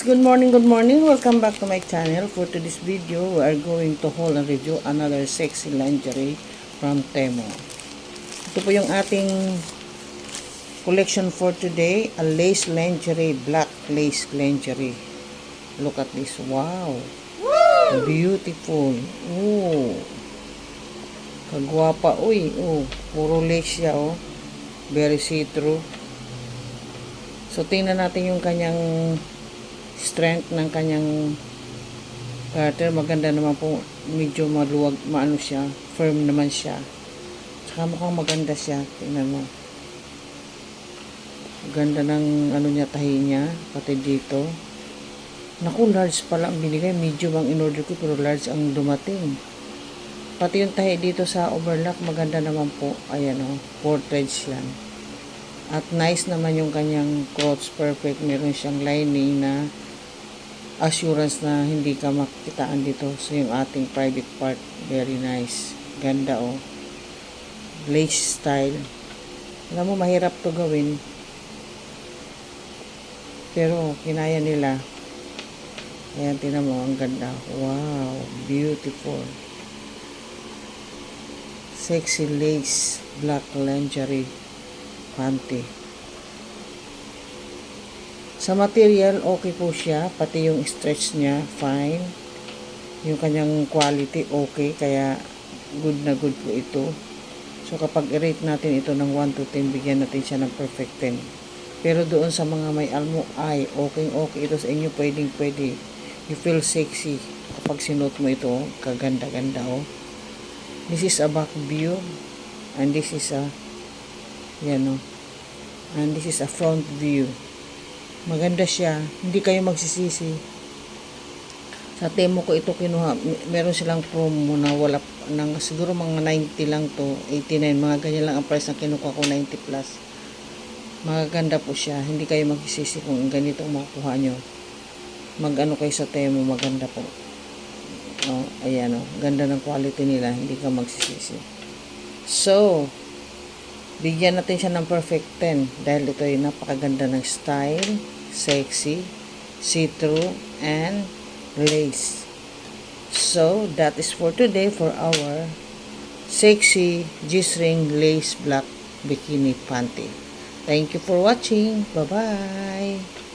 good morning, good morning. Welcome back to my channel. For today's video, we are going to haul and review another sexy lingerie from Temu. Ito po yung ating collection for today, a lace lingerie, black lace lingerie. Look at this. Wow. Beautiful. Oh. Kagwapa. Uy, oh. Puro lace siya, oh. Very see-through. So, tingnan natin yung kanyang strength ng kanyang garter. Maganda naman po. Medyo maluwag, maano siya. Firm naman siya. Saka mukhang maganda siya. Tingnan mo. Ganda ng ano niya, tahi niya. Pati dito. Naku, large pala ang binigay. Medium ang in-order ko, pero large ang dumating. Pati yung tahi dito sa overlock, maganda naman po. Ayan o. 4 threads yan. At nice naman yung kanyang crotch, perfect. Meron siyang lining na assurance na hindi ka makikitaan dito. So, yung ating private part, very nice. Ganda oh. Lace style. Alam mo, mahirap to gawin. Pero, kinaya nila. Ayan, tinan mo, ang ganda. Wow, beautiful. Sexy lace, black lingerie. Panty. Sa material, okay po siya. Pati yung stretch niya, fine. Yung kanyang quality, okay. Kaya, good na good po ito. So, kapag i-rate natin ito ng 1 to 10, bigyan natin siya ng perfect 10. Pero doon sa mga may almo, ay, okay ito sa inyo. Pwede. You feel sexy. Kapag sinuot mo ito, kaganda-ganda, oh. This is a back view. And this is a yan o. And this is a front view. Maganda siya. Hindi kayo magsisisi. Sa Temu ko ito kinuha. Meron silang promo na wala ng siguro mga 90 lang to. 89. Mga ganyan lang ang price na kinuha ko. 90 plus. Maganda po siya. Hindi kayo magsisisi kung ganito ang makukuha nyo. Mag-ano kayo sa Temu. Maganda po. Oh, ayan o. Ganda ng quality nila. Hindi ka magsisisi. So, bigyan natin siya ng perfect 10 dahil ito ay napakaganda ng style, sexy, see-through, and lace. So, that is for today for our sexy G-string lace black bikini panty. Thank you for watching. Bye-bye!